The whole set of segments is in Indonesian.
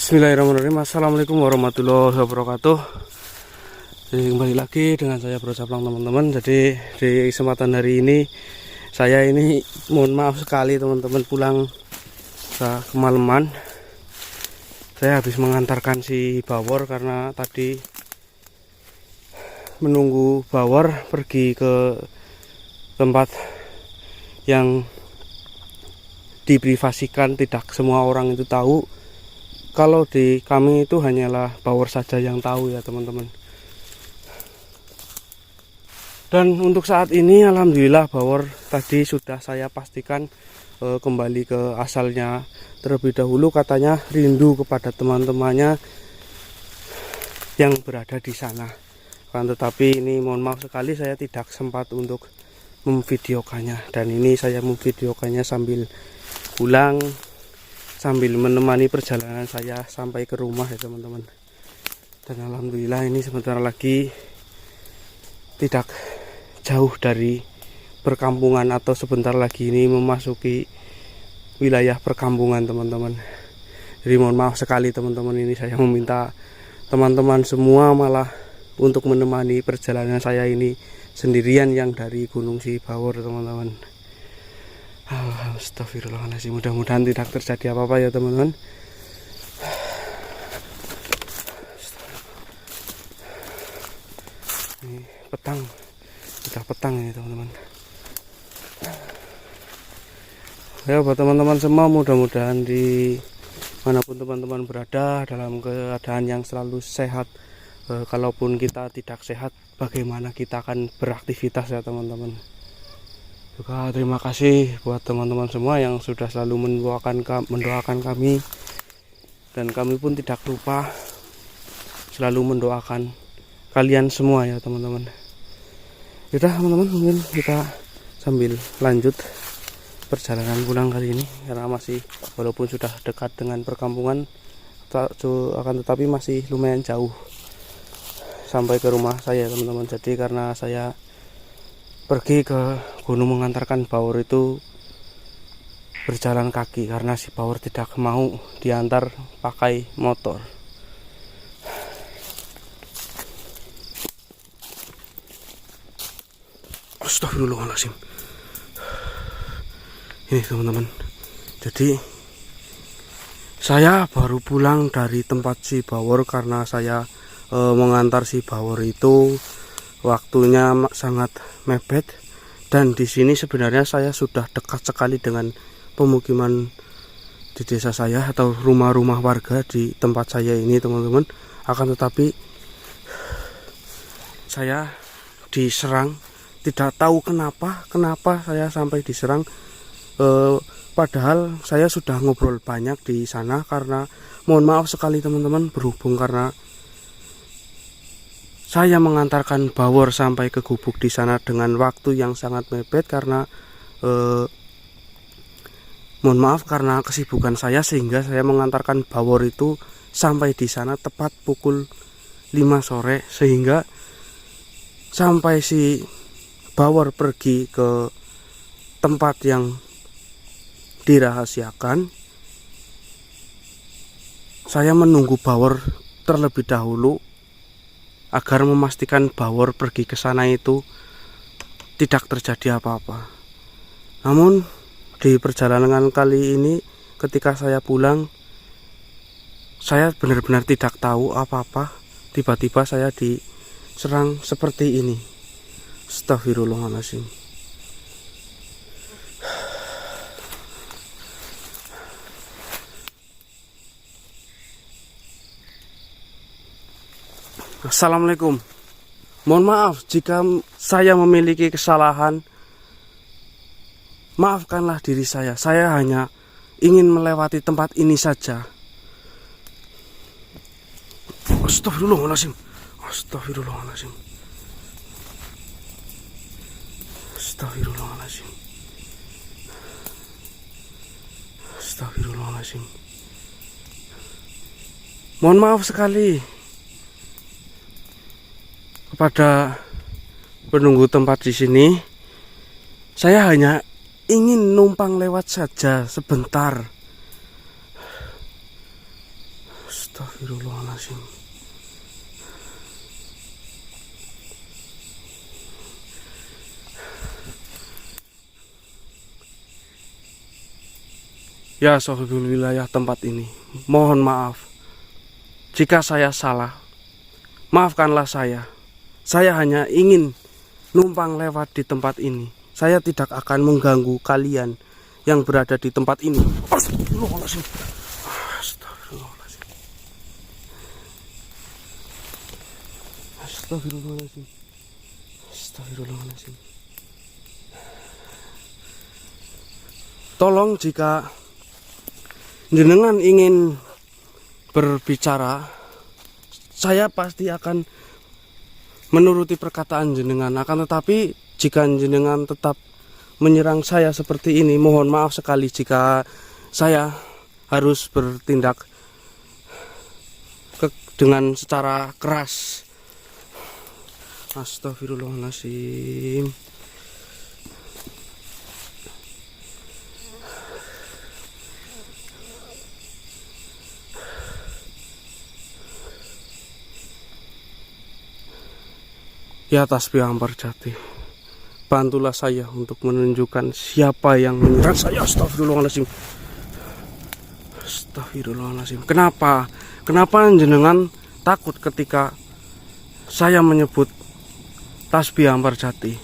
Bismillahirrahmanirrahim. Assalamualaikum warahmatullahi wabarakatuh. Jadi kembali lagi dengan saya Bro Caplang teman-teman. Jadi di kesempatan hari ini saya ini mohon maaf sekali teman-teman, pulang kemalaman. Saya habis mengantarkan si Bawor karena tadi menunggu Bawor pergi ke tempat yang diprivasikan, tidak semua orang itu tahu. Kalau di kami itu hanyalah Bawor saja yang tahu ya teman-teman. Dan untuk saat ini alhamdulillah Bawor tadi sudah saya pastikan kembali ke asalnya. Terlebih dahulu katanya rindu kepada teman-temannya yang berada di sana. Kan tetapi ini mohon maaf sekali saya tidak sempat untuk memvideokannya. Dan ini saya memvideokannya sambil pulang, sambil menemani perjalanan saya sampai ke rumah ya teman-teman. Dan alhamdulillah ini sebentar lagi tidak jauh dari perkampungan, atau sebentar lagi ini memasuki wilayah perkampungan teman-teman. Jadi mohon maaf sekali teman-teman, ini saya meminta teman-teman semua malah untuk menemani perjalanan saya ini sendirian yang dari Gunung Sibawor teman-teman. Astagfirullahaladzim, mudah-mudahan tidak terjadi apa-apa ya teman-teman. Ini petang, sudah petang ini teman-teman. Ya buat teman-teman semua, mudah-mudahan di manapun teman-teman berada dalam keadaan yang selalu sehat. Kalaupun kita tidak sehat, bagaimana kita akan beraktivitas ya teman-teman. Juga terima kasih buat teman-teman semua yang sudah selalu mendoakan kami, dan kami pun tidak lupa selalu mendoakan kalian semua ya teman-teman. Yaudah teman-teman, mungkin kita sambil lanjut perjalanan pulang kali ini, karena masih walaupun sudah dekat dengan perkampungan akan tetapi masih lumayan jauh sampai ke rumah saya teman-teman. Jadi karena saya pergi ke gunung mengantarkan Bawor itu berjalan kaki, karena si Bawor tidak mau diantar pakai motor. Astagfirullahaladzim. Ini teman-teman, jadi saya baru pulang dari tempat si Bawor karena saya mengantar si Bawor itu waktunya sangat mepet. Dan di sini sebenarnya saya sudah dekat sekali dengan pemukiman di desa saya atau rumah-rumah warga di tempat saya ini teman-teman. Akan tetapi saya diserang, tidak tahu kenapa saya sampai diserang. Padahal saya sudah ngobrol banyak di sana, karena mohon maaf sekali teman-teman, berhubung karena saya mengantarkan Bawor sampai ke gubuk di sana dengan waktu yang sangat mepet, karena mohon maaf karena kesibukan saya, sehingga saya mengantarkan Bawor itu sampai di sana tepat pukul 5 sore, sehingga sampai si Bawor pergi ke tempat yang dirahasiakan, saya menunggu Bawor terlebih dahulu agar memastikan Bawor pergi ke sana itu tidak terjadi apa-apa. Namun di perjalanan kali ini ketika saya pulang, saya benar-benar tidak tahu apa-apa. Tiba-tiba saya diserang seperti ini. Astagfirullahaladzim. Assalamualaikum. Mohon maaf jika saya memiliki kesalahan. Maafkanlah diri saya. Saya hanya ingin melewati tempat ini saja. Astagfirullahaladzim. Astagfirullahaladzim. Astagfirullahaladzim. Astagfirullahaladzim. Mohon maaf sekali kepada penunggu tempat di sini. Saya hanya ingin numpang lewat saja sebentar. Astagfirullahaladzim. Ya sohibul wilayah tempat ini, mohon maaf jika saya salah. Maafkanlah saya. Saya hanya ingin numpang lewat di tempat ini. Saya tidak akan mengganggu kalian yang berada di tempat ini. Astagfirullahaladzim. Astagfirullahaladzim. Astagfirullahaladzim. Astagfirullahaladzim. Tolong jika jenengan ingin berbicara, saya pasti akan menuruti perkataan jenengan. Akan tetapi jika jenengan tetap menyerang saya seperti ini, mohon maaf sekali jika saya harus bertindak dengan secara keras. Astagfirullahaladzim. Ya Tasbih Ambarjati, bantulah saya untuk menunjukkan siapa yang menyerang saya. Astagfirullahaladzim. Astagfirullahaladzim. Kenapa jenengan takut ketika saya menyebut Tasbih Ambarjati?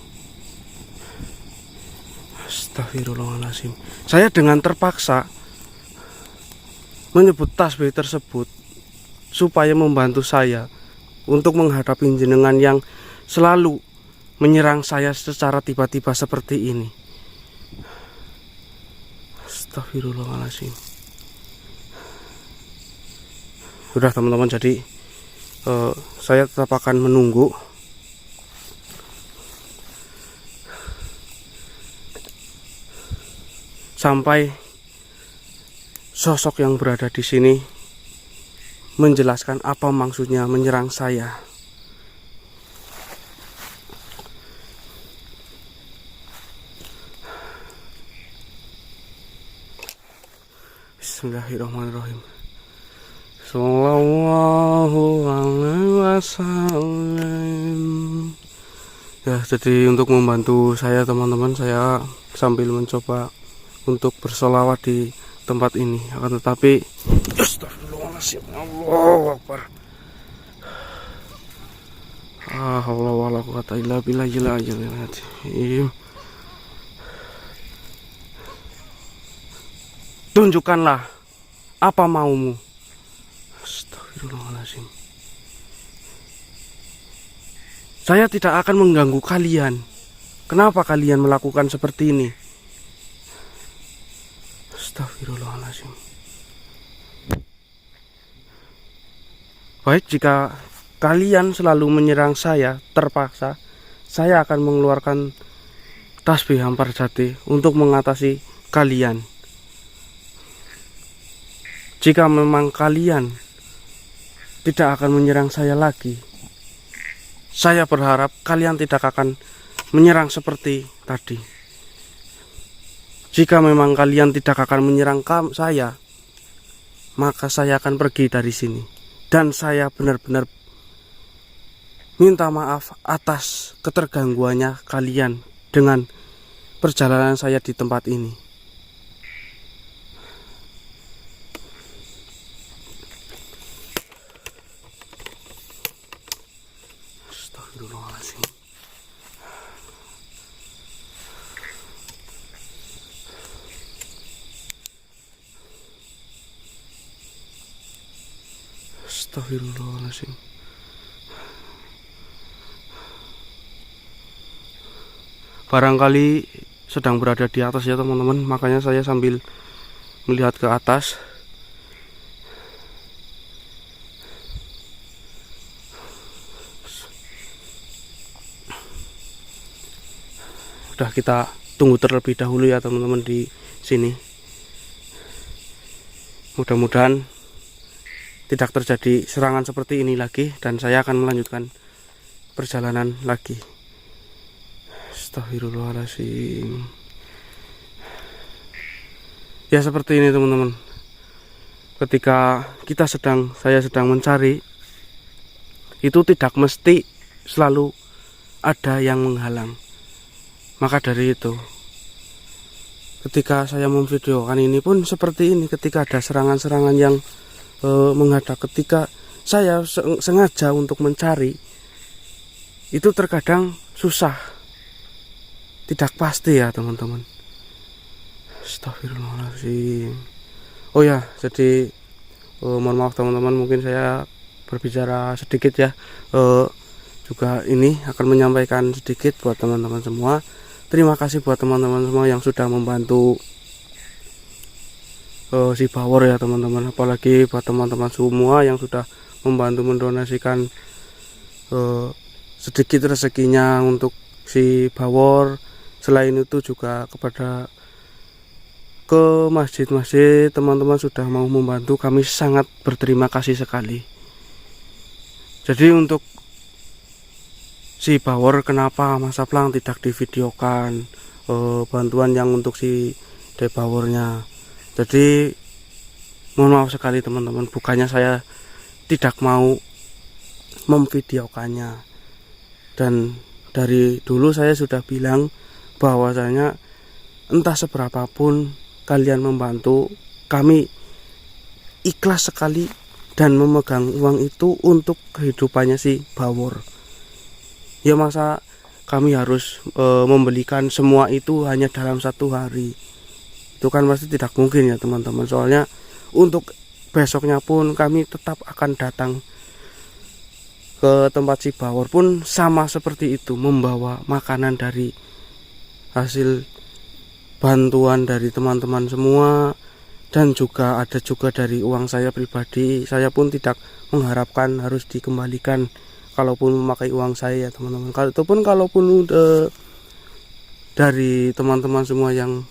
Astagfirullahaladzim. Saya dengan terpaksa menyebut tasbih tersebut supaya membantu saya untuk menghadapi jenengan yang selalu menyerang saya secara tiba-tiba seperti ini. Astagfirullahaladzim. Sudah teman-teman, jadi saya tetap akan menunggu sampai sosok yang berada di sini menjelaskan apa maksudnya menyerang saya. Bismillahirrahmanirrahim. Sallallahu alaihi wasallam. Ya, jadi untuk membantu saya teman-teman, saya sambil mencoba untuk bersolawat di tempat ini. Akan tetapi astagfirullahaladzim, Allahu Akbar. Allah wala quwata illa billahil aliyyil azim. Tunjukkanlah apa maumu. Astagfirullahaladzim. Saya tidak akan mengganggu kalian. Kenapa kalian melakukan seperti ini? Astagfirullahaladzim. Baik, jika kalian selalu menyerang saya terpaksa, saya akan mengeluarkan Tasbih Ambarjati untuk mengatasi kalian. Jika memang kalian tidak akan menyerang saya lagi, saya berharap kalian tidak akan menyerang seperti tadi. Jika memang kalian tidak akan menyerang saya, maka saya akan pergi dari sini. Dan saya benar-benar minta maaf atas ketergangguannya kalian dengan perjalanan saya di tempat ini. Astagfirullahaladzim. Astagfirullahaladzim. Barangkali sedang berada di atas ya teman-teman, makanya saya sambil melihat ke atas. Udah, kita tunggu terlebih dahulu ya teman-teman di sini. Mudah-mudahan tidak terjadi serangan seperti ini lagi dan saya akan melanjutkan perjalanan lagi. Astagfirullahaladzim. Ya seperti ini teman-teman. ketika saya sedang mencari, itu tidak mesti selalu ada yang menghalang. Maka dari itu, ketika saya memvideokan ini pun seperti ini, ketika ada serangan-serangan yang menghadap, ketika saya sengaja untuk mencari, itu terkadang susah, tidak pasti ya teman-teman. Astagfirullahaladzim. Oh ya, jadi mohon maaf teman-teman, mungkin saya berbicara sedikit ya. Juga ini akan menyampaikan sedikit buat teman-teman semua. Terima kasih buat teman-teman semua yang sudah membantu si Bawor ya teman-teman. Apalagi buat teman-teman semua yang sudah membantu mendonasikan sedikit rezekinya untuk si Bawor. Selain itu juga kepada ke masjid-masjid, teman-teman sudah mau membantu, kami sangat berterima kasih sekali. Jadi untuk si Bawor, kenapa Mas Saplang tidak divideokan bantuan yang untuk si Bawornya? Jadi mohon maaf sekali teman-teman, bukannya saya tidak mau memvideokannya, dan dari dulu saya sudah bilang bahwasanya entah seberapapun kalian membantu, kami ikhlas sekali dan memegang uang itu untuk kehidupannya si Bawor. Ya masa kami harus membelikan semua itu hanya dalam satu hari? Itu kan pasti tidak mungkin ya teman-teman. Soalnya untuk besoknya pun kami tetap akan datang ke tempat si Bawor pun sama seperti itu, membawa makanan dari hasil bantuan dari teman-teman semua, dan juga ada juga dari uang saya pribadi. Saya pun tidak mengharapkan harus dikembalikan kalaupun memakai uang saya teman-teman. Kalaupun dari teman-teman semua yang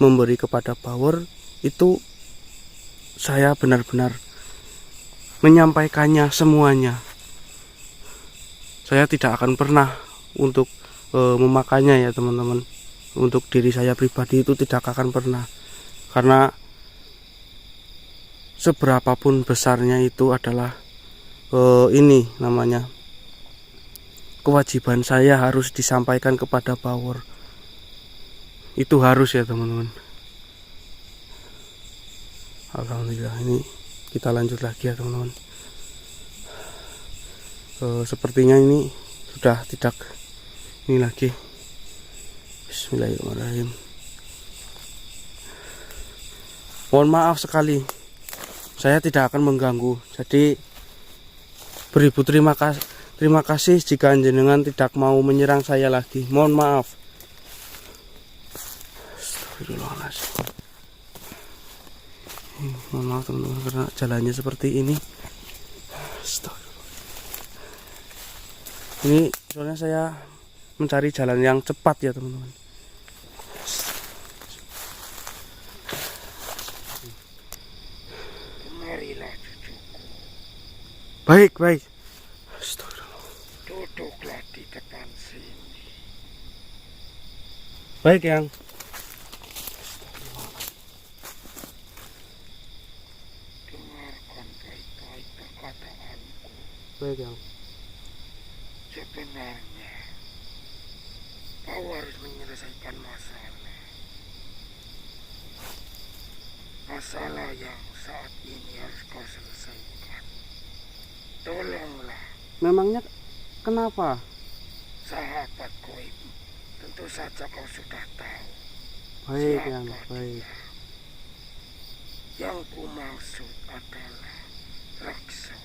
memberi kepada Bawor, itu saya benar-benar menyampaikannya semuanya. Saya tidak akan pernah untuk memakainya ya teman-teman. Untuk diri saya pribadi itu tidak akan pernah, karena seberapapun besarnya itu adalah ini namanya kewajiban saya harus disampaikan kepada Bawor. Itu harus ya teman-teman. Alhamdulillah, ini kita lanjut lagi ya teman-teman. Sepertinya ini sudah tidak ini lagi. Bismillahirrahmanirrahim. Mohon maaf sekali, saya tidak akan mengganggu. Jadi beribu terima kasih jika jenengan tidak mau menyerang saya lagi. Mohon maaf. Astagfirullahaladzim. Mohon maaf teman-teman karena jalannya seperti ini. Ini soalnya saya mencari jalan yang cepat ya teman-teman. Kemarilah cucuku. Baik. Duduklah di depan sini. Baik yang. Dengarkan baik-baik perkataanku. Baik yang. Sebenarnya kau harus menyelesaikan masalah yang saat ini harus kau selesaikan. Tolonglah. Memangnya kenapa? Sahabat goib, tentu saja kau sudah tahu. Baik siapa yang. Baik. dia. Yang ku maksud adalah Raksa.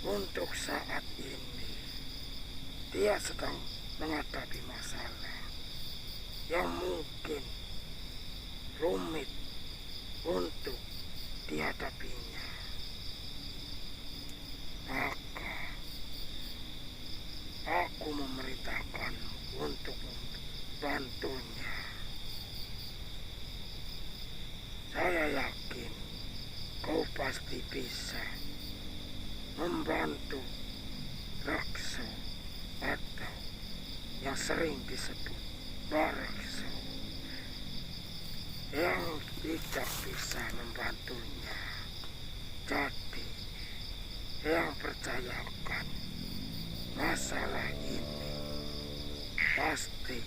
Untuk saat ini dia sedang menghadapi masalah yang mungkin rumit untuk dihadapinya. Maka aku memerintahkan untuk membantunya. Saya yakin kau pasti bisa membantu Raksa atau yang sering disebut Baraksa. yang tidak bisa membantunya. Jadi, yang percayakan masalah ini, pasti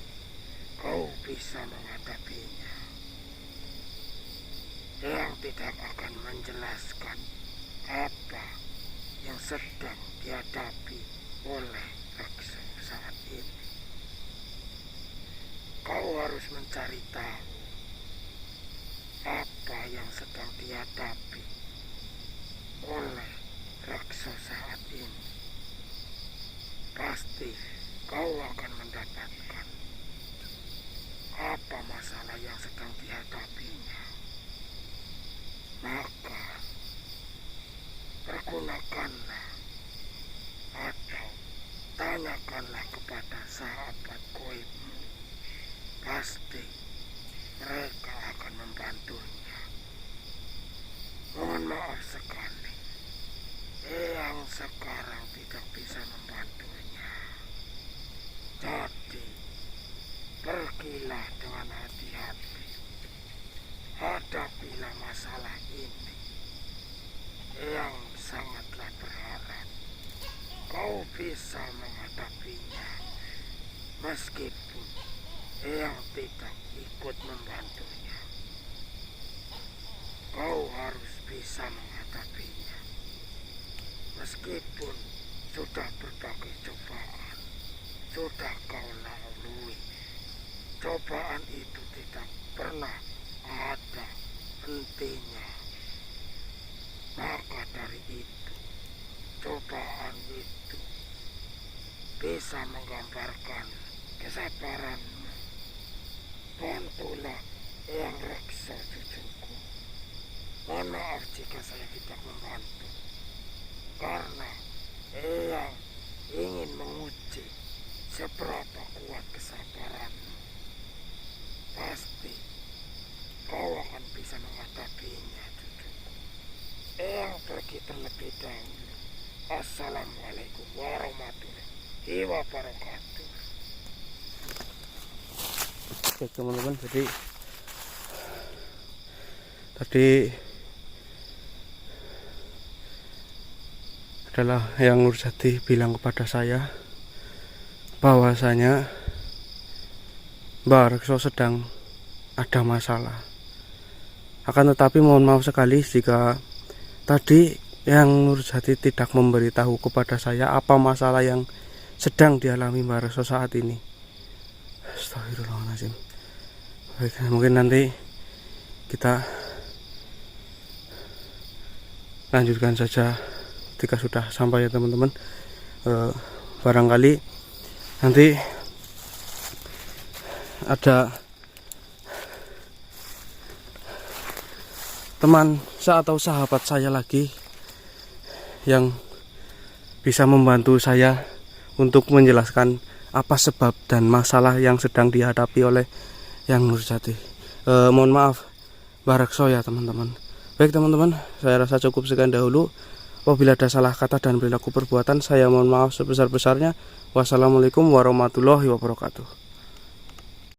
kau bisa menghadapinya. Yang tidak akan menjelaskan apa yang sedang dihadapi oleh Rekso saat ini. Kau harus mencari tahu apa yang sedang dihadapi oleh Rekso saat ini. Pasti kau akan mendapatkan apa masalah yang sedang dihadapinya. Maka pergunakanlah atau tanyakanlah kepada sahabat goibmu. Pasti mereka akan membantunya. Mohon maaf sekali, yang sekarang tidak bisa membantunya. Jadi, pergilah dengan hati-hati. Hadapilah masalah ini. Yang sangatlah berharap kau bisa menghadapinya. Meskipun yang tidak ikut membantunya, kau harus bisa menghadapinya. Meskipun sudah berbagai cobaan, sudah kau lalui, cobaan itu tidak pernah ada hentinya. Maka dari itu, cobaan itu bisa menggambarkan kesabaranmu. Bantulah Eyang Rekso, cucuku. Mohon maaf jika saya tidak membantu, karena Eyang ingin menguji seberapa kuat kesabaranmu. Pasti kau akan bisa menghadapinya, cucuku. Eyang pergi terlebih dahulu. Assalamualaikum warahmatullahi wabarakatuh. Oke teman-teman, jadi tadi adalah yang Nurjati bilang kepada saya bahwasanya Mbak Rekso sedang ada masalah. Akan tetapi mohon maaf sekali jika tadi yang Nurjati tidak memberitahu kepada saya apa masalah yang sedang dialami Mbak Rekso saat ini. Astagfirullahaladzim. Baik, mungkin nanti kita lanjutkan saja ketika sudah sampai ya teman-teman. Barangkali nanti ada teman atau sahabat saya lagi yang bisa membantu saya untuk menjelaskan apa sebab dan masalah yang sedang dihadapi oleh yang Nurjati. Mohon maaf Mbak Rekso ya teman-teman. Baik teman-teman, saya rasa cukup sekian dahulu. Apabila ada salah kata dan perilaku perbuatan, saya mohon maaf sebesar-besarnya. Wassalamualaikum warahmatullahi wabarakatuh.